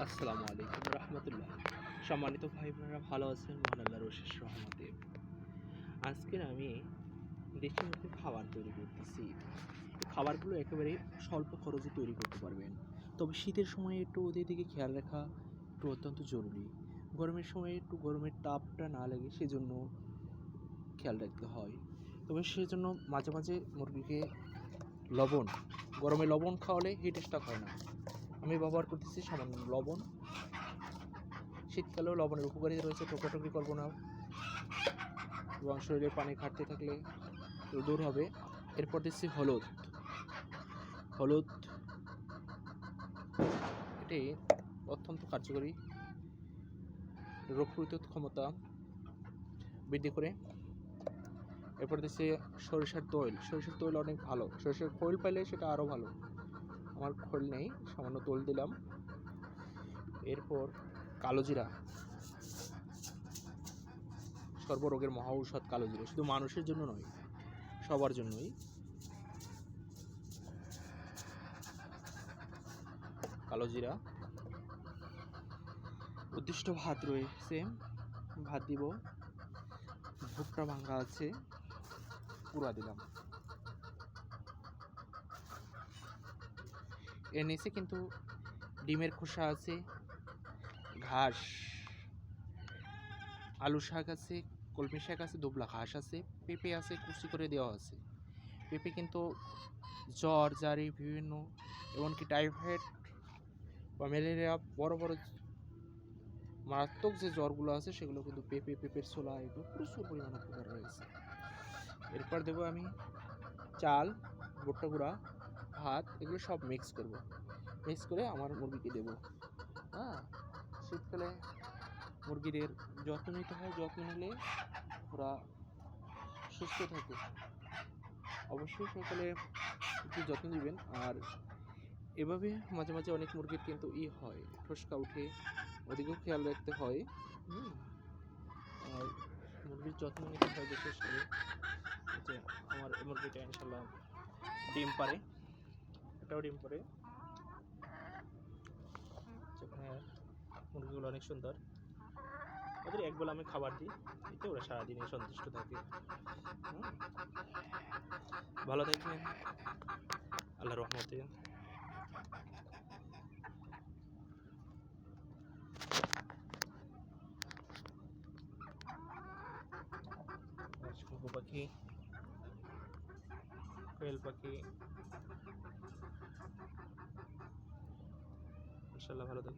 আসসালামু আলাইকুম রহমতুল্লাহ। সম্মানিত ভাই বোনেরা, ভালো আছেন? মহান আল্লাহর অশেষ রহমতে আজকের আমি দেশি মুরগির খাবার তৈরি করতেছি। খাবারগুলো একেবারে স্বল্প খরচে তৈরি করতে পারবেন, তবে শীতের সময় একটু ওদের দিকে খেয়াল রাখা একটু অত্যন্ত জরুরি। গরমের সময় একটু গরমের তাপটা না লাগে সেজন্য খেয়াল রাখতে হয়। তবে সেজন্য মাঝে মাঝে মুরগিকে লবণ, গরমে লবণ খাওয়ালে হিট স্ট্রোক হয় না। আমি ব্যবহার করতেছি সামান্য লবণ। শীতকালেও লবণের উপকারিতা রয়েছে, টোকাটুকি করবো না এবং শরীরে পানি ঘাটতি থাকলে দূর হবে। এরপর দিচ্ছি হলুদ। এটি অত্যন্ত কার্যকরী, রোগ প্রতিরোধ ক্ষমতা বৃদ্ধি করে। এরপর দিচ্ছি সরিষার তৈল অনেক ভালো। সরিষার খৈল পাইলে সেটা আরও ভালো। আমার খৈল নেই, সামান্য তৈল দিলাম। এরপর কালো জিরা, সর্বরোগের মহা ঔষধ কালো জিরা, শুধু মানুষের জন্য নয়, সবার জন্যই। কালো জিরা, উদ্দিষ্ট ভাত রয়েছে, ভাত দিব। ভুট্টা ভাঙ্গা আছে, পুরা দিলাম। এর নিচে কিন্তু ডিমের খোসা আছে, ঘাস, আলু শাক আছে, কলমি শাক আছে, দুবলা ঘাস আছে, পেঁপে আছে, কুচি করে দেওয়া আছে। পেঁপে কিন্তু জ্বর জারি বিভিন্ন, এমনকি টাইফয়েড বা ম্যালেরিয়া, বড় বড় মারাত্মক যে জ্বরগুলো আছে সেগুলো কিন্তু পেঁপের ছোলা এগুলো প্রচুর পরিমাণে উপকার রয়েছে। এরপর দেবো আমি চাল, ভুট্টা গুঁড়া, ভাত, এগুলো সব মিক্স করে আমার মুরগিকে দেবো। হ্যাঁ, শীতকালে মুরগিদের যত্ন নিতে হয়, যত্ন নিলে ওরা সুস্থ থাকে। অবশ্যই সকলে একটু যত্ন দিবেন। আর এভাবে মাঝে মাঝে অনেক মুরগির কিন্তু হয়, ঠোসকা উঠে, ওদিকেও খেয়াল রাখতে হয়। আর মুরগির যত্ন নিতে হয় বিশেষ করে। যে আমার মুরগিটা ইনশাল্লাহ ডিম পারে, এটাও ডিম পারে। যেখানে মুরগিগুলো অনেক সুন্দর, ওদের একবেলা আমি খাবার দিই, এতে ওরা সারাদিনই সন্তুষ্ট থাকে। ভালো থাকবেন আল্লাহর রহমতে। ঘুঘু পাখি, কোয়েল পাখি, ইনশাল্লাহ ভালো থাকবেন।